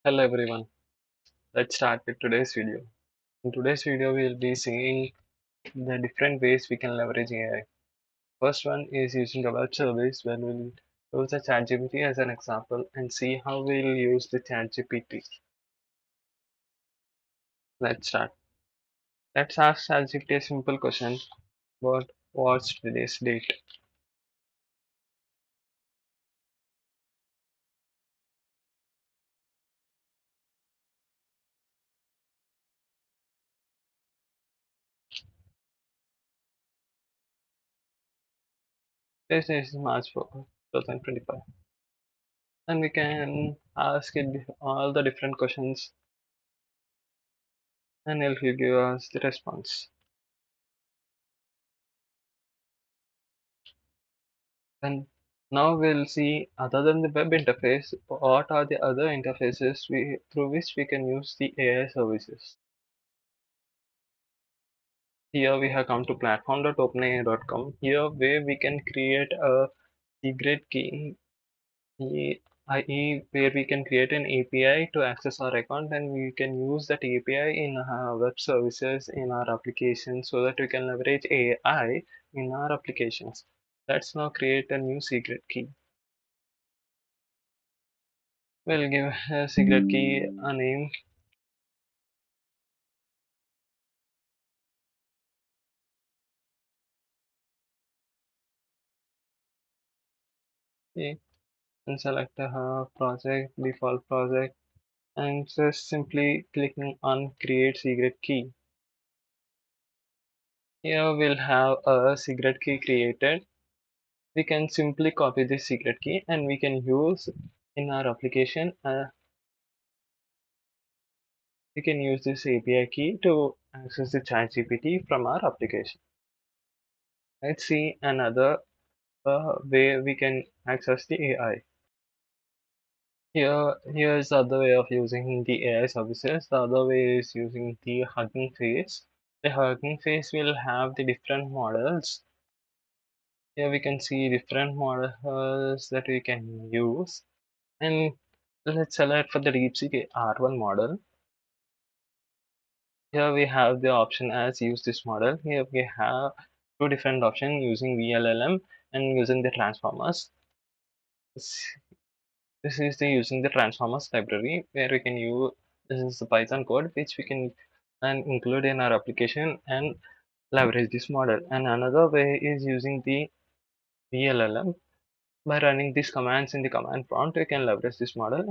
Hello everyone, let's start with today's video. In today's video, we'll be seeing the different ways we can leverage AI. First one is using a web service where we'll use the ChatGPT as an example and see how we'll use the ChatGPT. Let's start. Let's ask ChatGPT a simple question. What's today's date? This is March 4th, 2025. And we can ask it all the different questions and it will give us the response. And now we'll see, other than the web interface, what are the other interfaces through which we can use the AI services. Here we have come to platform.openai.com. Here where we can create a secret key, i.e. where we can create an API to access our account and we can use that API in our web services in our applications so that we can leverage AI in our applications. Let's now create a new secret key. We'll give a secret key a name. Okay, and select a project, default project, and just simply clicking on create secret key. Here we'll have a secret key created. We can simply copy this secret key and we can use in our application. We can use this API key to access the ChatGPT from our application. Let's see another way we can access the AI. Here's the other way of using the AI services. The other way is using the Hugging Face. The Hugging Face will have the different models. Here we can see different models that we can use. And let's select for the DeepSeek R1 model. Here we have the option as use this model. Here we have two different options using VLLM and using the transformers. This is the using the transformers library where we can use this is the Python code which we can and include in our application and leverage this model. And another way is using the VLLM. By running these commands in the command prompt, we can leverage this model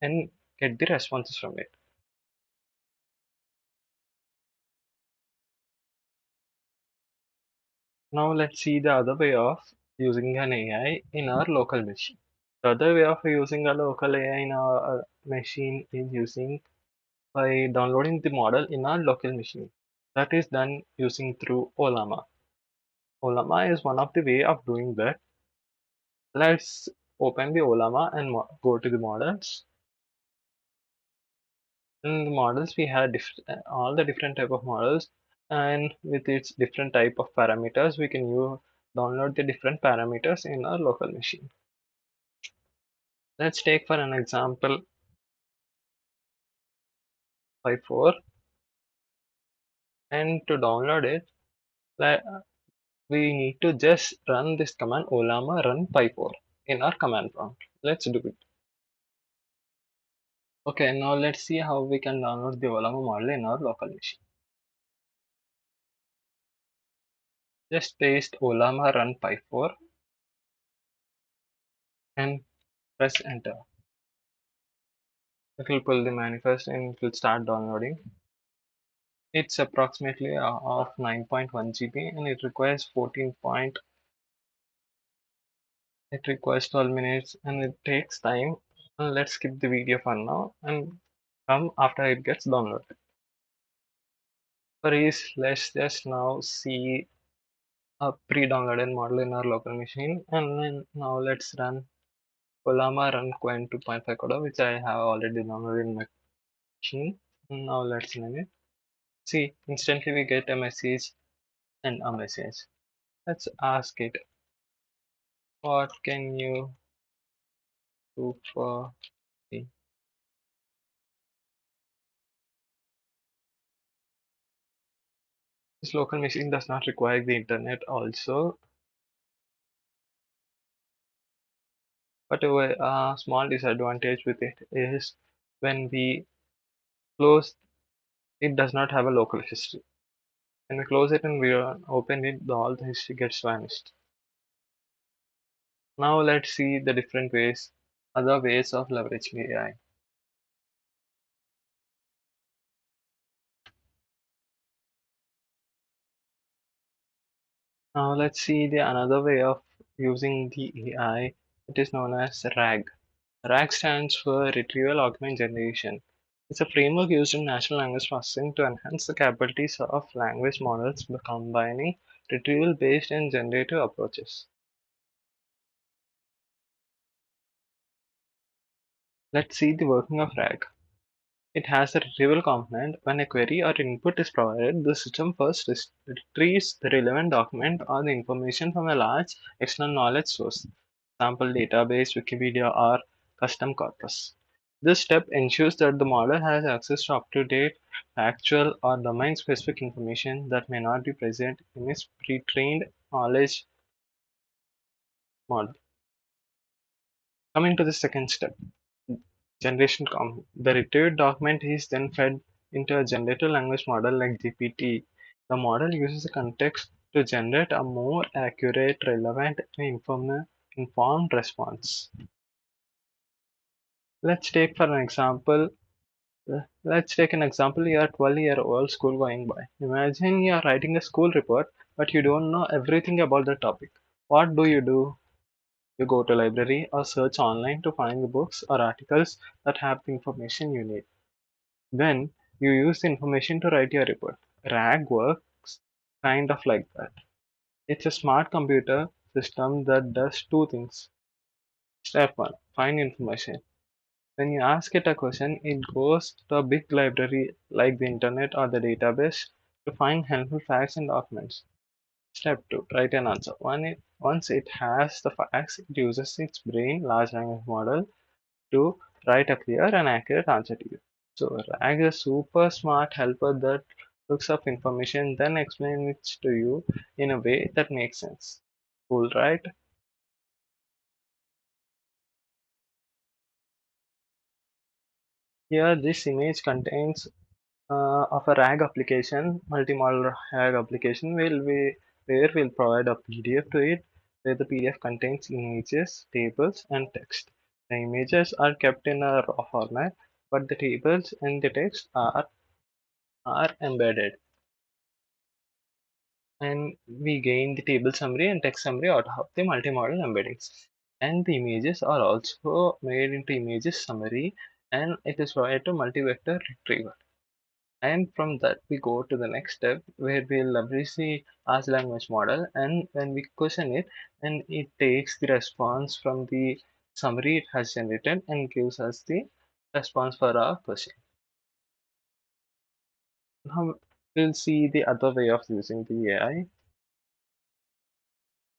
and get the responses from it. Now let's see the other way of using an AI in our local machine. The other way of using a local AI in our machine is using by downloading the model in our local machine. That is done using through Olama. Olama is one of the way of doing that. Let's open the Olama and go to the models. In the models, we have all the different type of models, and with its different type of parameters, we can download the different parameters in our local machine. Let's take for an example 54, and to download it, we need to just run this command olama run py4 in our command prompt. Let's do it. Okay, now let's see how we can download the olama model in our local machine. Just paste olama run py4 and press enter. It will pull the manifest and it will start downloading. It's approximately of 9.1 GB and it requires 14 point. It requires 12 minutes and it takes time. Let's skip the video for now and come after it gets downloaded. For ease, let's just now see a pre-downloaded model in our local machine and then now let's run Olama run Qwen 2.5 Coda which I have already downloaded in my machine. Now let's run it. See, instantly we get a message and a message. Let's ask it, what can you do for me? This local machine does not require the internet also, but a small disadvantage with it is when we close it does not have a local history. When we close it and we open it, all the history gets vanished. Now let's see the different ways, other ways of leveraging AI. Now let's see the another way of using the AI. It is known as RAG. RAG stands for Retrieval Augment Generation. It's a framework used in natural language processing to enhance the capabilities of language models by combining retrieval-based and generative approaches. Let's see the working of RAG. It has a retrieval component. When a query or input is provided, the system first retrieves the relevant document or the information from a large external knowledge source, sample database, Wikipedia, or custom corpus. This step ensures that the model has access to up-to-date, factual, or domain-specific information that may not be present in its pre-trained knowledge model. Coming to the second step, generation component. The retrieved document is then fed into a generative language model like GPT. The model uses the context to generate a more accurate, relevant, and informed response. Let's take for an example. Let's take an example. You are 12-year-old school going by. Imagine you are writing a school report, but you don't know everything about the topic. What do? You go to library or search online to find the books or articles that have the information you need. Then you use the information to write your report. RAG works kind of like that. It's a smart computer system that does two things. Step 1, find information. When you ask it a question, it goes to a big library like the internet or the database to find helpful facts and documents. Step 2, write an answer. Once it has the facts, it uses its brain large language model to write a clear and accurate answer to you. So RAG is a super smart helper that looks up information, then explains it to you in a way that makes sense. Cool, right? Here, this image contains of a RAG application, multi-model RAG application, where we'll provide a PDF to it, where the PDF contains images, tables, and text. The images are kept in a raw format, but the tables and the text are embedded. And we gain the table summary and text summary out of the multi-model embeddings. And the images are also made into images summary, and it is provided to multi-vector retrieval. And from that we go to the next step where we'll leverage the large language model, and when we question it, and it takes the response from the summary it has generated and gives us the response for our question. Now we'll see the other way of using the AI.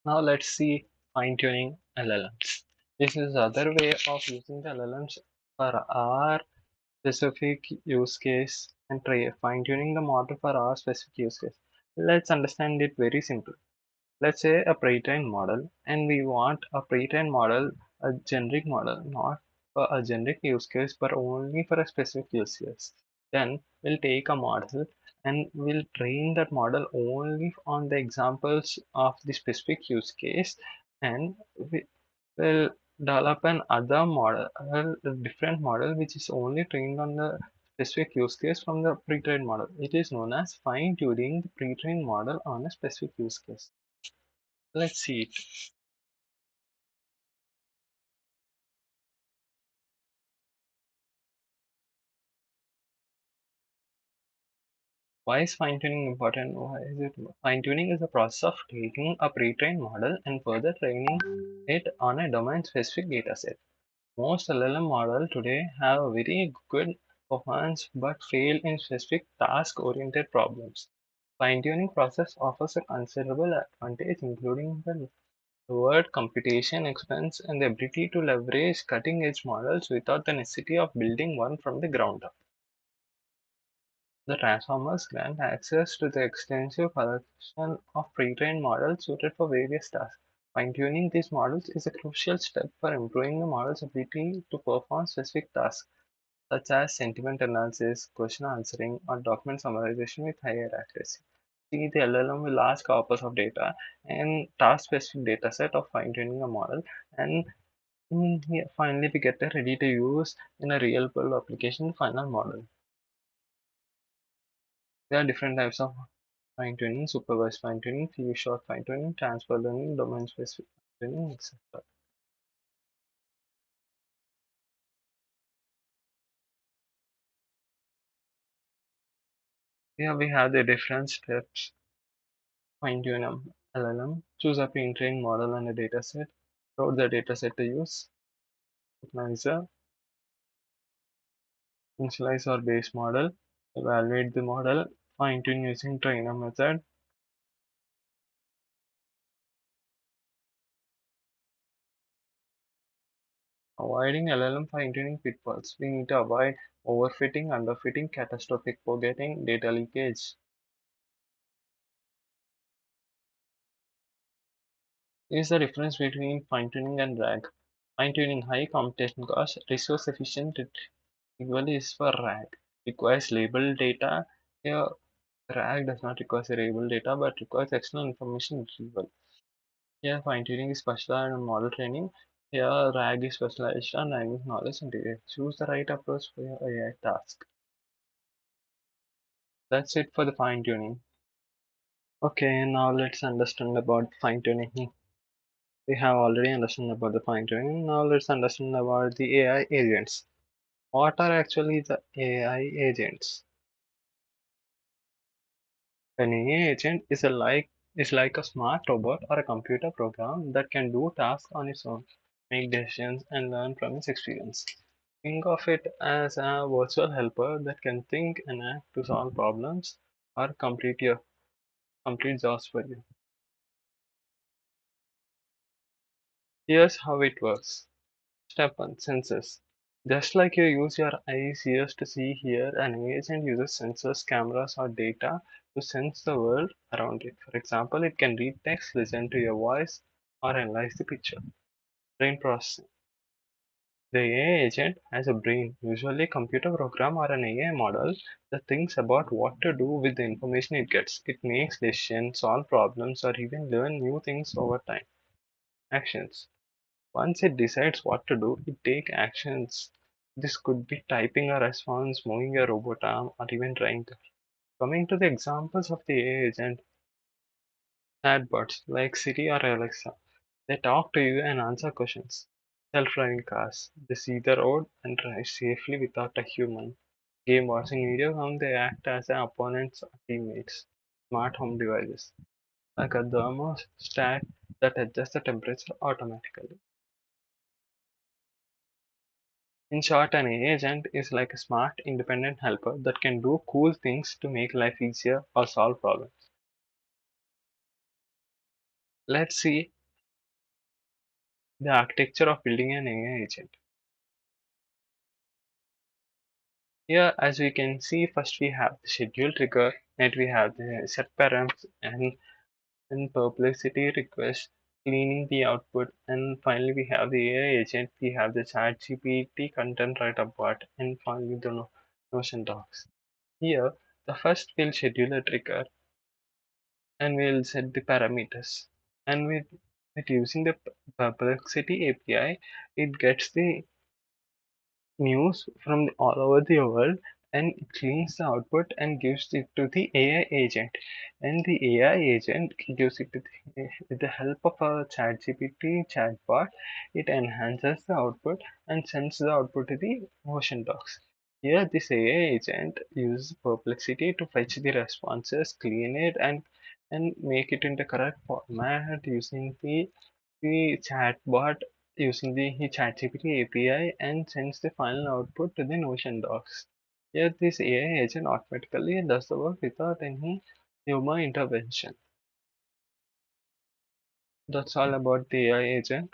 Now let's see fine-tuning LLMs. This is the other way of using the LLMs for our specific use case and try fine-tuning the model for our specific use case. Let's understand it very simple. Let's say a pre-trained model, and we want a pre-trained model, a generic model, not for a generic use case, but only for a specific use case. Then we'll take a model and we'll train that model only on the examples of the specific use case, and we will develop an other model, a different model which is only trained on the specific use case from the pre-trained model. It is known as fine-tuning the pre-trained model on a specific use case. Let's see it. Why is fine-tuning important? Why is it fine-tuning is the process of taking a pre-trained model and further training it on a domain-specific dataset. Most LLM models today have a very good performance but fail in specific task-oriented problems. Fine-tuning process offers a considerable advantage, including the lowered computation expense and the ability to leverage cutting-edge models without the necessity of building one from the ground up. The transformers grant access to the extensive collection of pre-trained models suited for various tasks. Fine-tuning these models is a crucial step for improving the model's ability to perform specific tasks, such as sentiment analysis, question answering, or document summarization with higher accuracy. See, the LLM will ask corpus of data and task-specific dataset of fine-tuning a model, and here finally we get a ready-to-use in a real-world application final model. There are different types of fine-tuning: supervised fine-tuning, few-shot fine-tuning, transfer learning, domain-specific fine-tuning, etc. Here we have the different steps. Fine-tune a LLM, choose a pre-trained model and a dataset, load the dataset to use, optimizer, initialize our base model, evaluate the model, fine-tune using trainer method. Avoiding LLM fine-tuning pitfalls. We need to avoid overfitting, underfitting, catastrophic forgetting, data leakage. Is the difference between fine-tuning and RAG. Fine-tuning high computation cost, resource efficient retrieval is for RAG. Requires labeled data. Here, RAG does not require labeled data but requires external information retrieval. Here, fine-tuning is specialized on model training. Here, RAG is specialized on language knowledge and data. Choose the right approach for your AI task. That's it for the fine-tuning. Okay, now let's understand about fine-tuning. We have already understood about the fine-tuning. Now let's understand about the AI agents. What are actually the AI agents? An AI agent is like a smart robot or a computer program that can do tasks on its own, make decisions, and learn from its experience. Think of it as a virtual helper that can think and act to solve problems or complete jobs for you. Here's how it works. Step 1: Sensors. Just like you use your eyes, ears to see, hear, an agent uses sensors, cameras, or data to sense the world around it. For example, it can read text, listen to your voice, or analyze the picture. Brain processing. The AI agent has a brain, usually a computer program or an AI model that thinks about what to do with the information it gets. It makes decisions, solve problems, or even learn new things over time. Actions. Once it decides what to do, it takes actions. This could be typing a response, moving a robot arm, or even trying to. Coming to the examples of the AI agent, chatbots like Siri or Alexa. They talk to you and answer questions. Self-driving cars. They see the road and drive safely without a human. Game watching video games, they act as an opponents or teammates. Smart home devices like a thermostat that adjusts the temperature automatically. In short, an AI agent is like a smart, independent helper that can do cool things to make life easier or solve problems. Let's see the architecture of building an AI agent. Here, as we can see, first we have the schedule trigger, then we have the set params and perplexity request, cleaning the output, and finally we have the AI agent. We have the chat GPT content writer bot, and finally the Notion docs. Here, the first will schedule a trigger and we'll set the parameters. And with using the Perplexity API, it gets the news from all over the world and it cleans the output and gives it to the AI agent. And the AI agent gives it to with the help of a ChatGPT chatbot. It enhances the output and sends the output to the Ocean Docs. Here, this AI agent uses Perplexity to fetch the responses, clean it, and make it in the correct format using the chatbot using the ChatGPT API and sends the final output to the Notion docs. Here, this AI agent automatically does the work without any human intervention. That's all about the AI agent.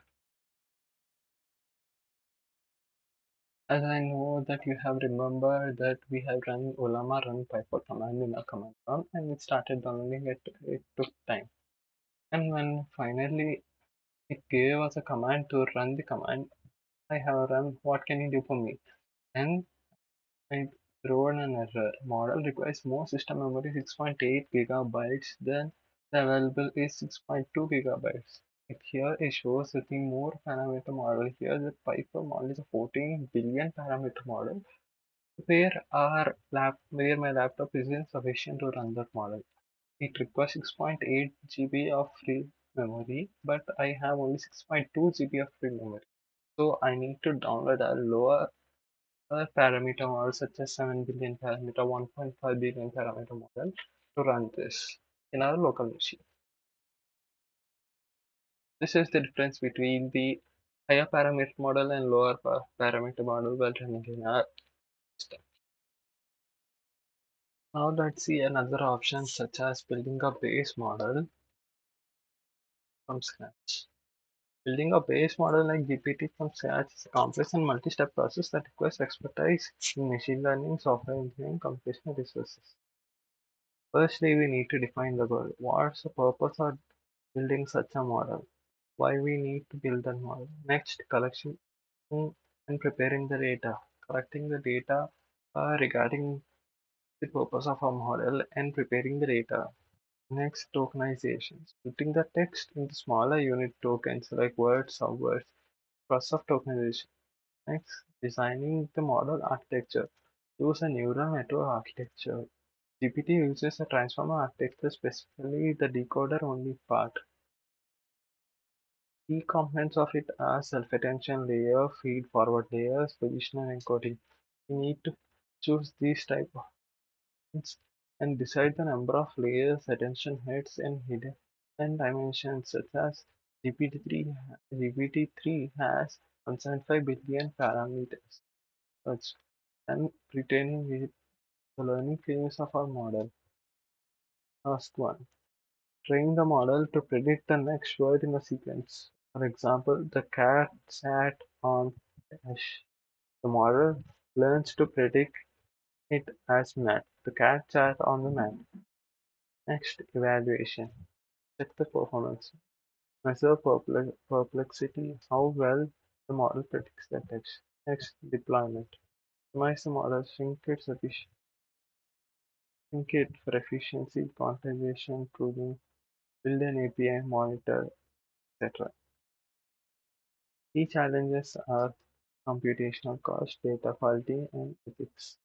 As I know that you have remembered that we have run Ulama run Python command in a command prompt and it started downloading it. It took time. And when finally it gave us a command to run the command, I have run, what can you do for me? And I wrote an error. Model requires more system memory 6.8 gigabytes than the available is 6.2 gigabytes. Here it shows that the more parameter model here the Python model is a 14 billion parameter model where my laptop isn't sufficient to run that model. It requires 6.8 GB of free memory, but I have only 6.2 GB of free memory. So I need to download a lower parameter model such as 7 billion parameter, 1.5 billion parameter model to run this in our local machine. This is the difference between the higher parameter model and lower parameter model while running in our system. Now let's see another option such as building a base model from scratch. Building a base model like GPT from scratch is a complex and multi-step process that requires expertise in machine learning, software engineering, computational resources. Firstly, we need to define the goal. What's the purpose of building such a model? Why we need to build that model? Next, collection and preparing the data. Collecting the data regarding the purpose of a model and preparing the data. Next, tokenization. Splitting the text into smaller unit tokens like words, subwords, process of tokenization. Next, designing the model architecture. Use a neural network architecture. GPT uses a transformer architecture, specifically the decoder only part. Key components of it are self-attention layer, feed forward layers, position and encoding. We need to choose these type of things and decide the number of layers, attention heads, and hidden and dimensions such as GPT-3 has 1.5 billion parameters. Such and retaining the learning phase of our model. First one. Train the model to predict the next word in a sequence. For example, the cat sat on dash. The model learns to predict it as mat. The cat sat on the mat. Next, evaluation. Check the performance. Measure perplexity, how well the model predicts the text. Next, deployment. Optimize the model, shrink it for efficiency, quantization, proving, build an API, monitor, etc. Key challenges are computational cost, data quality, and ethics.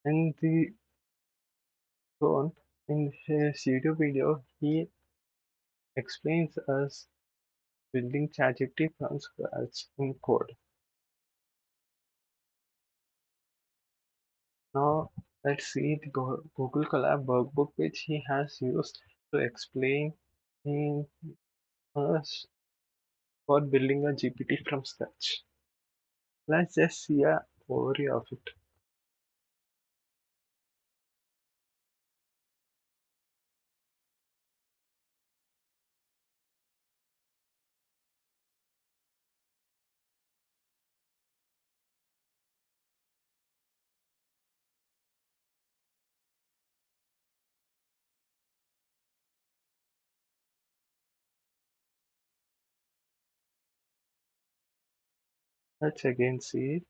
In the phone, in his YouTube video, he explains us building ChatGPT from scratch in code. Now let's see the Google Colab workbook which he has used to explain in us for building a GPT from scratch. Let's just see a overview of it. Let's again see it.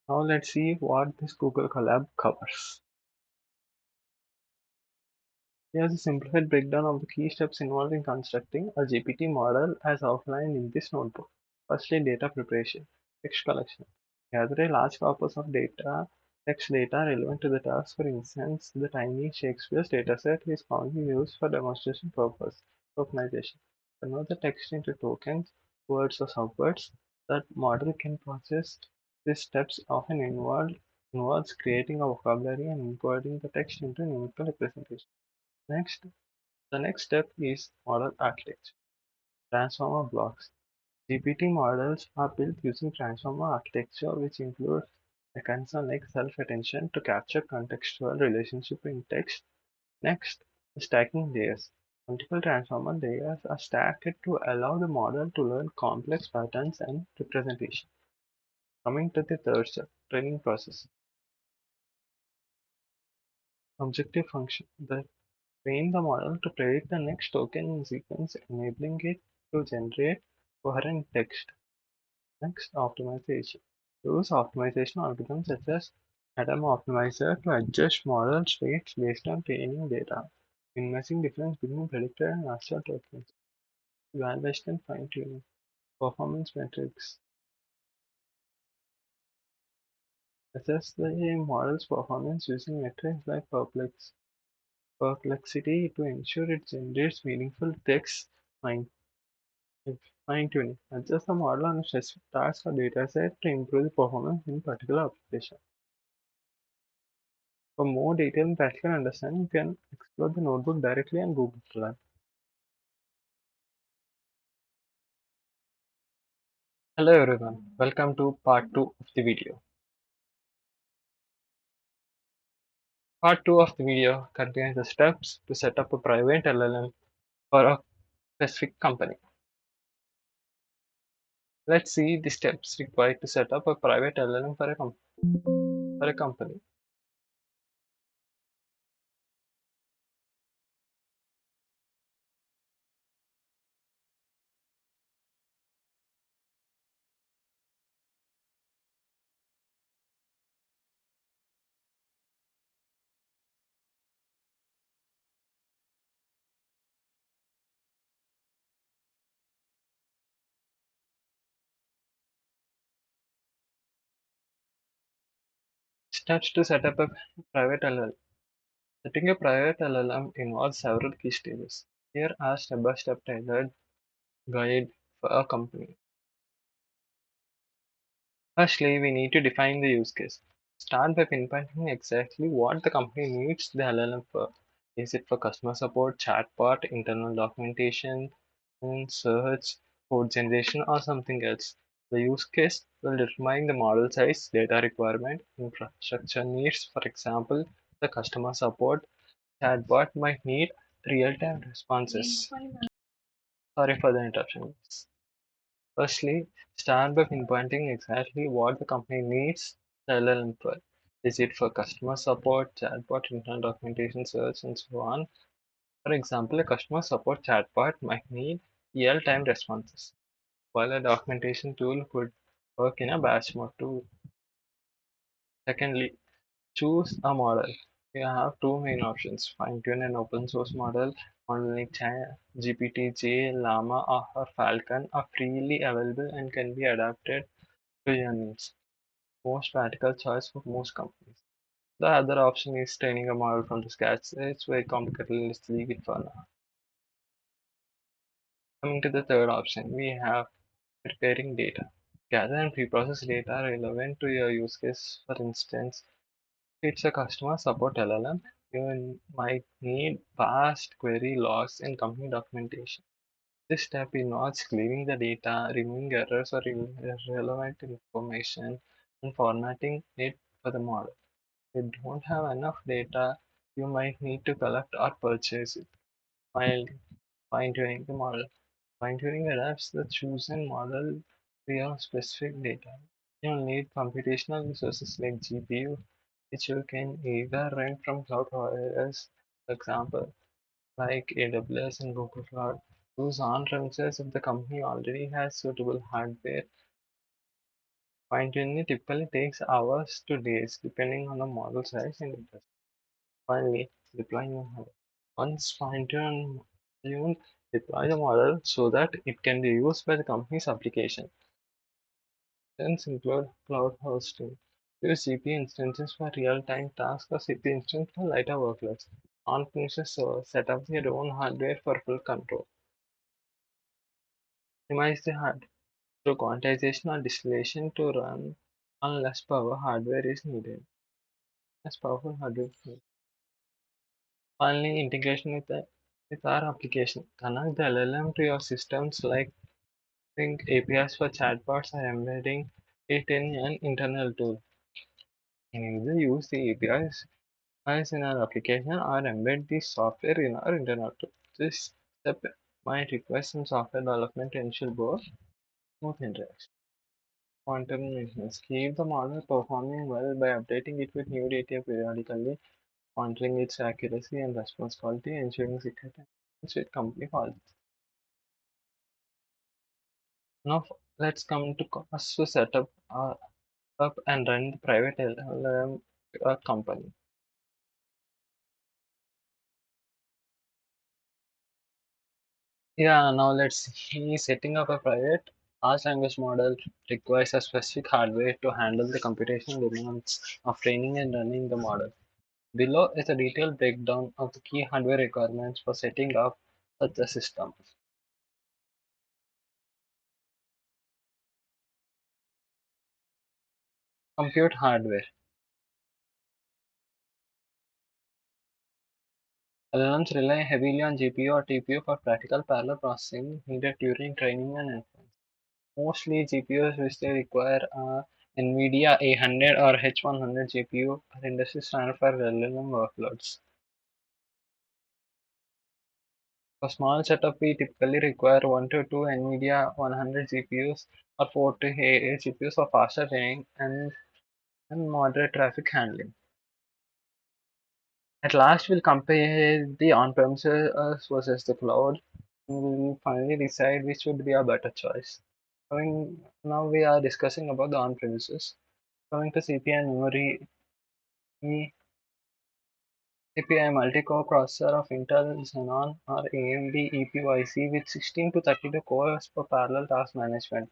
Now let's see what this Google Colab covers. Here's a simplified breakdown of the key steps involved in constructing a GPT model as outlined in this notebook. Firstly, data preparation, text collection. Gather a large corpus of text data relevant to the task. For instance, the tiny Shakespeare's dataset is commonly used for demonstration purpose, tokenization. Convert the text into tokens, words or subwords. That model can process. These steps often involves creating a vocabulary and encoding the text into numerical representation. Next, the next step is model architecture. Transformer blocks. GPT models are built using transformer architecture, which includes mechanisms like self-attention to capture contextual relationship in text. Next, the stacking layers. Multiple transformer layers are stacked to allow the model to learn complex patterns and representation. Coming to the third step, training process. Objective function. Train the model to predict the next token in sequence, enabling it to generate coherent text. Next, optimization. Use optimization algorithms such as Atom Optimizer to adjust model states based on training data, minimizing difference between predicted and actual tokens. Evaluation and fine-tuning. Performance metrics. Assess the model's performance using metrics like perplexity to ensure it generates meaningful text. Fine Fine-tuning. Adjust the model on a specific task or dataset to improve the performance in particular application. For more detailed and practical understanding, you can explore the notebook directly on Google Drive. Hello everyone, welcome to part 2 of the video. Part 2 of the video contains the steps to set up a private LLM for a specific company. Let's see the steps required to set up a private LLM for a company. Steps to set up a private LLM. Setting a private LLM involves several key stages. Here are step-by-step tailored guide for a company. Firstly, we need to define the use case. Start by pinpointing exactly what the company needs the LLM for. Is it for customer support, chatbot, internal documentation, search, code generation, or something else? The use case will determine the model size, data requirement, infrastructure needs. For example, the customer support chatbot might need real-time responses. Sorry for the interruption. Firstly, start by pinpointing exactly what the company needs the LLM for. Is it for customer support, chatbot, internal documentation, search, and so on? For example, a customer support chatbot might need real-time responses, while a documentation tool could work in a batch mode too. Secondly, choose a model. You have two main options: fine-tune an open source model. Models like GPT-J, Llama, or Falcon are freely available and can be adapted to your needs. Most practical choice for most companies. The other option is training a model from the scratch. It's very complicated. Let's leave it for now. Coming to the third option, we have preparing data. Gather and pre-process data relevant to your use case. For instance, if it's a customer support LLM, you might need vast query logs and company documentation. This step involves cleaning the data, removing errors or irrelevant information, and formatting it for the model. If you don't have enough data, you might need to collect or purchase it. Finally, fine-tuning the model. Fine-tuning adapts the chosen model to your specific data. You'll need computational resources like GPU, which you can either rent from cloud providers, for example, like AWS and Google Cloud. Use on-premises if the company already has suitable hardware. Fine-tuning typically takes hours to days, depending on the model size and interest. Finally, deploying your model. Once fine-tuned, deploy the model so that it can be used by the company's application. Instances include cloud hosting. Use GPU instances for real-time tasks or CPU instances for lighter workloads. On-premises servers set up their own hardware for full control. Optimize the hardware through quantization or distillation to run on less power hardware is needed. Less powerful hardware is needed. Finally, integration with our application. Connect the LLM to your systems like Think APIs for chatbots or embedding it in an internal tool. You can either use the APIs as in our application or embed the software in our internal tool. This step might require some software development to ensure both smooth interaction. Quantum maintenance. Keep the model performing well by updating it with new data periodically, monitoring its accuracy and response quality, ensuring security with company policies. Now let's come to costs to set up and run the private LLM company. Yeah, now let's see. Setting up a private large language model requires a specific hardware to handle the computational demands of training and running the model. Below is a detailed breakdown of the key hardware requirements for setting up such a system. Compute hardware. LLMs rely heavily on GPU or TPU for practical parallel processing needed during training and inference. Mostly GPUs which they require are NVIDIA A100 or H100 GPU are industry standard for LLM workloads. For small setup, we typically require 1 to 2 NVIDIA 100 GPUs or 4 to 8 GPUs for faster training and moderate traffic handling. At last, we'll compare the on-premises versus the cloud. We will finally decide which would be a better choice. Now we are discussing about the on-premises. Coming to CPU and memory, the CPU multi-core processor of Intel Xenon or AMD EPYC with 16 to 32 cores for parallel task management,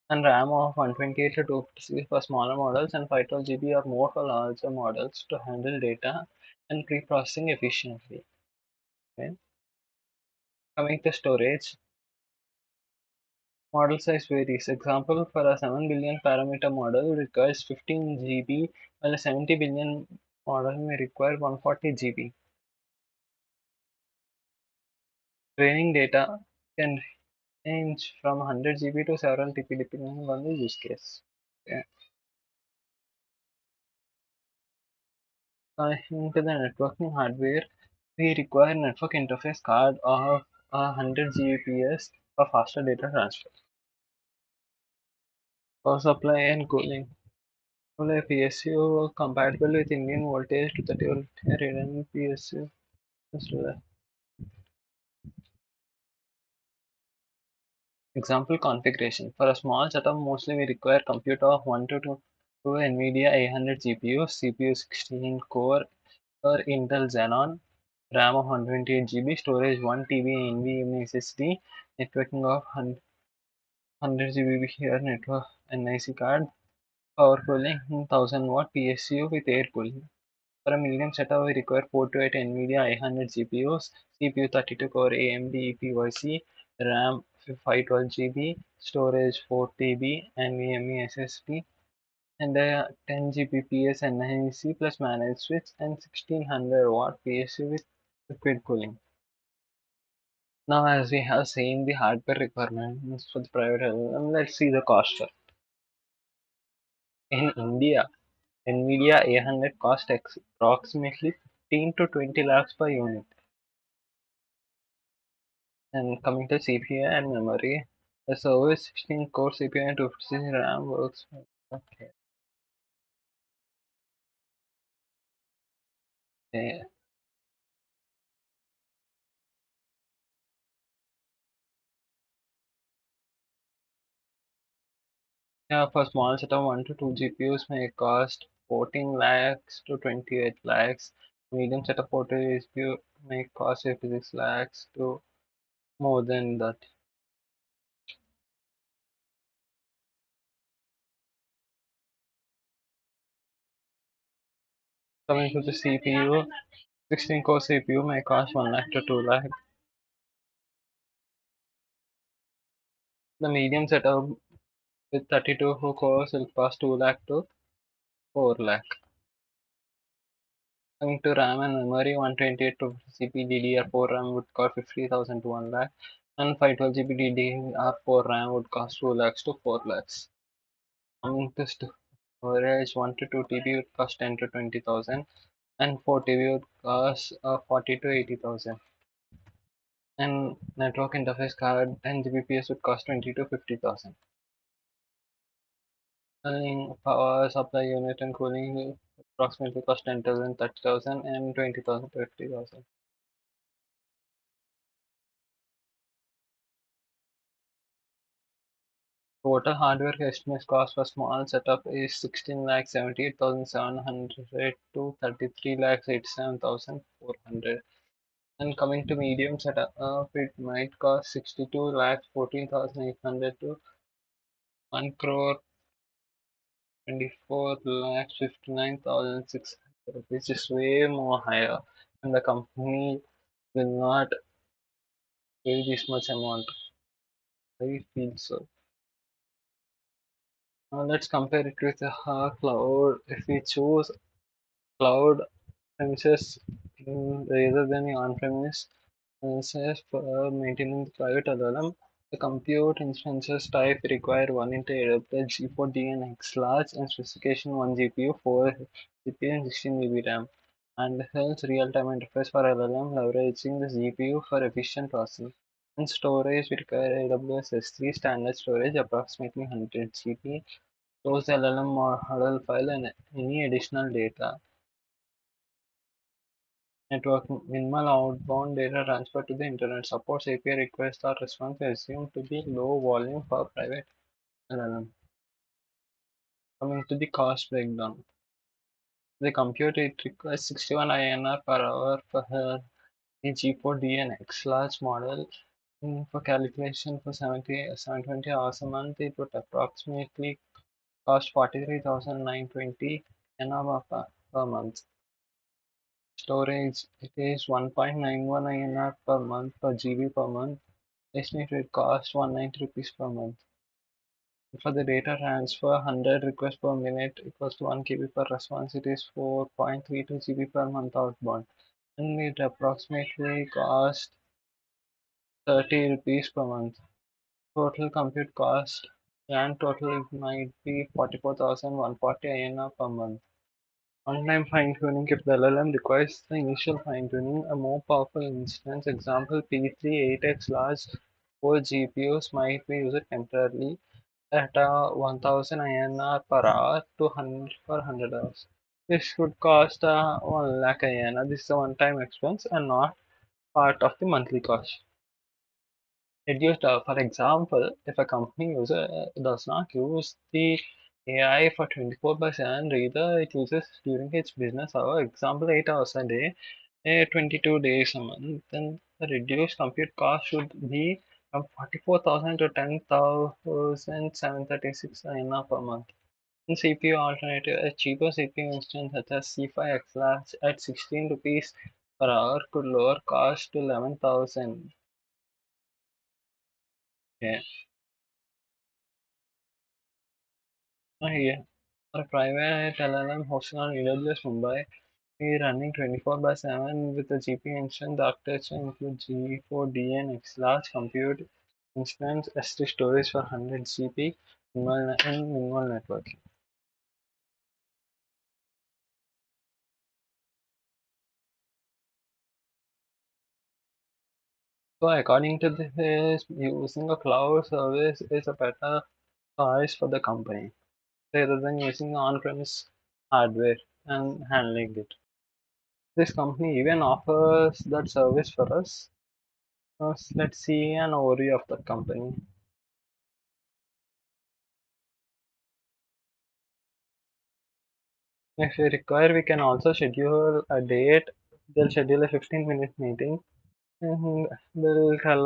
and RAM of 128 to 256 for smaller models and 512 GB or more for larger models to handle data and pre-processing efficiently. Okay. Coming to storage, model size varies. Example, for a 7 billion parameter model requires 15 GB, while a 70 billion model may require 140 GB. Training data can range from 100 GB to several TB depending on the use case. Okay. Coming to the networking hardware, we require network interface card of 100 Gbps for faster data transfer. Power supply and cooling. Well, a PSU compatible with Indian voltage to 30 volt redundant PSU. Example configuration. For a small setup, mostly we require computer of 1 to 2 NVIDIA A100 GPU, CPU 16 core or Intel Xenon, RAM of 128 GB, storage 1 TB NVMe SSD, networking of 100 GB here, network NIC card, power cooling 1000-watt PSU with air cooling. For a medium setup, we require 4 to 8 NVIDIA A100 GPUs, CPU 32 core AMD EPYC, RAM 512 GB, storage 4 TB, NVMe SSD, and a 10 Gbps NIC plus managed switch and 1600-watt PSU with liquid cooling. Now, as we have seen the hardware requirements for the private LLM, let's see the cost. In India, NVIDIA A100 cost approximately 15 to 20 lakhs per unit. And coming to CPU and memory, the service 16 core CPU and 256 RAM works. Okay. Yeah, for small setup, 1 to 2 GPUs may cost 14 lakhs to 28 lakhs. Medium setup 40 CPU may cost 56 lakhs to more than that. Coming to the CPU, 16 core CPU may cost 1 lakh to 2 lakh. The medium setup with 32 cores will cost 2 lakh to 4 lakh. Coming to RAM and memory, 128 to 50 DDR4 RAM would cost 50,000 to 1 lakh, and 512 GB DDR4 RAM would cost 2 lakhs to 4 lakhs. Coming to storage, 1 to 2 TB would cost 10 to 20,000, and 4 TB would cost 40 to 80,000. And network interface card and GBPS would cost 20 to 50,000. And power supply unit and cooling will approximately cost 10,000, 30,000, and 20,000 to 50,000. Total hardware estimates cost for small setup is 16 lakh 78,700 to 33 lakh 87,400. And coming to medium setup, it might cost 62 lakh 14,800 to 1 crore 24 lakh 59,600, which is way more higher. And the company will not pay this much amount. I feel so. Now let's compare it with cloud. If we choose cloud premises rather than the on-premise premises for maintaining the private LLM, the compute instances type require 1 into AWS G4 X large and specification 1 GPU, 4 CPU and 16 GB RAM, and hence real-time interface for LLM leveraging the GPU for efficient processing. And storage we require AWS S3 standard storage approximately 100 GB, stores the LLM model file and any additional data. Network minimal outbound data transfer to the internet supports API requests or response assumed to be low volume for private LLM. Coming to the cost breakdown. The compute it requires 61 INR per hour for the G4 DNX large model. For calculation for 720 hours a month, it would approximately cost 43,920 INR per month. Storage, it is 1.91 INR per month per GB per month. Estimated cost 190 rupees per month. For the data transfer, 100 requests per minute equals to 1 KB per response. It is 4.32 GB per month outbound. And it approximately cost 30 rupees per month. Total compute cost and total it might be 44,140 INR per month. On-time fine-tuning, if the LLM requires the initial fine-tuning, a more powerful instance, example P3 8x large 4 GPUs might be used temporarily at 1000 INR per hour to 100 for 100 hours. This would cost 1 lakh INR. This is a one-time expense and not part of the monthly cost. Reduced, for example, if a company user does not use the AI for 24 by 7, rather it uses during its business hour, example 8 hours a day, 22 days a month, then the reduced compute cost should be from 44,000 to 10,736 INR per month. In CPU alternative, a cheaper CPU instance such as C5X Large at 16 rupees per hour could lower cost to 11,000. Yeah. Here, for a private LLM hosted on AWS Mumbai, we running 24 by 7 with a GPU instance. The architecture includes G4 DNX large compute instance, S3 storage for 100 GP, and minimal networking. So according to this, using a cloud service is a better choice for the company rather than using on-premise hardware and handling it. This company even offers that service for us. Let's see an overview of the company. If we require, we can also schedule a date They'll schedule a 15-minute meeting and they'll tell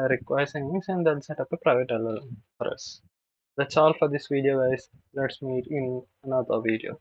requirements and they'll set up a private LLM for us. That's all for this video, guys. Let's meet in another video.